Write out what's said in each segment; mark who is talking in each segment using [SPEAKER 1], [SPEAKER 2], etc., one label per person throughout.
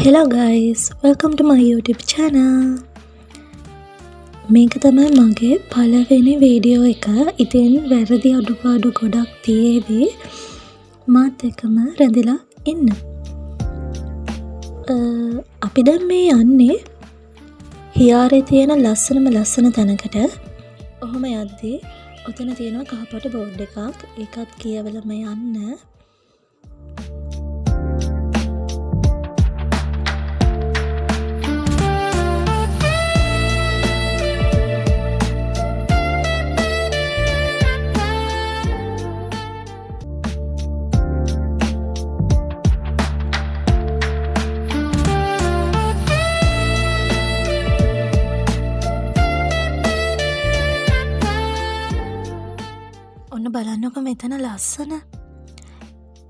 [SPEAKER 1] Hello guys, welcome to my YouTube channel. මේක තමයි මගේ පළවෙනි වීඩියෝ එක. ඉතින් වැරදි අඩුපාඩු ගොඩක් තියේවි. මාත් එක්කම රැඳිලා ඉන්න. අපි දැන් මේ යන්නේ හියාරේ තියෙන ලස්සන තැනකට. ඔහොම යද්දී ඔතන තියෙනවා කහපාට බෝඩ් එකක්. ඒකත් කියවලම යන්න. ඔන්න බලන්නකො මෙතන ලස්සන.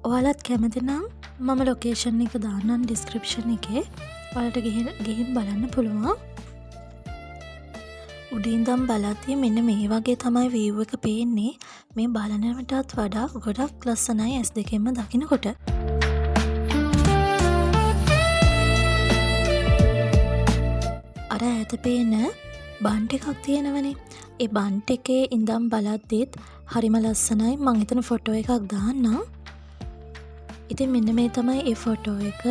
[SPEAKER 1] ඔයාලත් කැමති නම් මම ලොකේෂන් එක දාන්නම් ඩිස්ක්‍රිප්ෂන් එකේ. ඔයාලට ගිහින් බලන්න පුළුවන්. උඩින් ඉඳන් බලද්දී මෙන්න මේ වගේ තමයි view එක පේන්නේ. මේ බලනටත් වඩා ගොඩක් ලස්සනයි S2 ෙම දකින්නකොට. අර ඈත පේන බන්ට් එකක් තියෙනවනේ. ඒ බන්ට් එකේ ඉඳන් බලද්දිත් හරිම ලස්සනයි. මං හිතන ෆොටෝ එකක් දාන්නම්. ඉතින් මෙන්න මේ තමයි ඒ ෆොටෝ එක.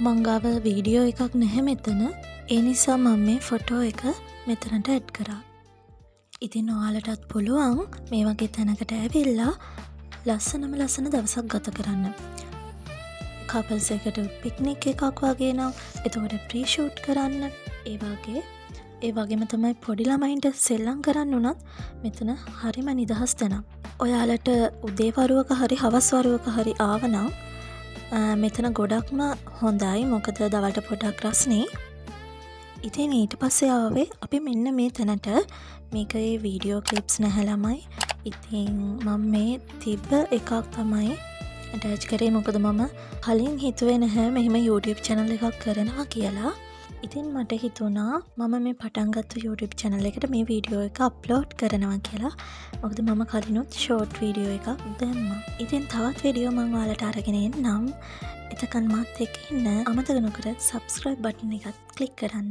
[SPEAKER 1] මං ගාව වීඩියෝ එකක් නැහැ මෙතන. ඒ නිසා මම මේ ෆොටෝ එක මෙතනට ඇඩ් කරා. ඉතින් ඔයාලටත් පුළුවන් මේ වගේ තැනකට ඇවිල්ලා ලස්සන දවසක් ගත කරන්න. කපල්ස් එකට පික්නික් එකක් වගේ නම් එතකොට ප්‍රී ෂූට් කරන්න. ඒ වගේම තමයි පොඩි ළමයින්ට සෙල්ලම් කරන්න උනත් මෙතන හරිම නිදහස් තැනක්. ඔයාලට උදේ වරුවක හරි හවස් වරුවක හරි ආවනම් මෙතන ගොඩක්ම හොඳයි. මොකද දවල්ට පොඩක් රස්නේ. ඉතින් ඊට පස්සේ ආවේ අපි මෙන්න මේ තැනට. මේකේ වීඩියෝ ක්ලිප්ස් නැහැ ළමයි. ඉතින් මම මේ තිබ්බ එකක් තමයි ඇටච් කරේ. මොකද මම කලින් හිතුවේ නැහැ මෙහෙම YouTube channel එකක් කරනවා කියලා. ඉතින් මට හිතුණා මම මේ පටන් ගත්ත YouTube channel එකට මේ වීඩියෝ එක අප්ලෝඩ් කරනවා කියලා. මොකද මම කලිනුත් ෂෝට් වීඩියෝ එකක් දැම්මා. ඉතින් තවත් වීඩියෝ මම ඔයාලට අරගෙන එන්නම්. එතකන් මාත් එක්ක ඉන්න. අමතක නොකර subscribe button එකත් ක්ලික් කරන්න.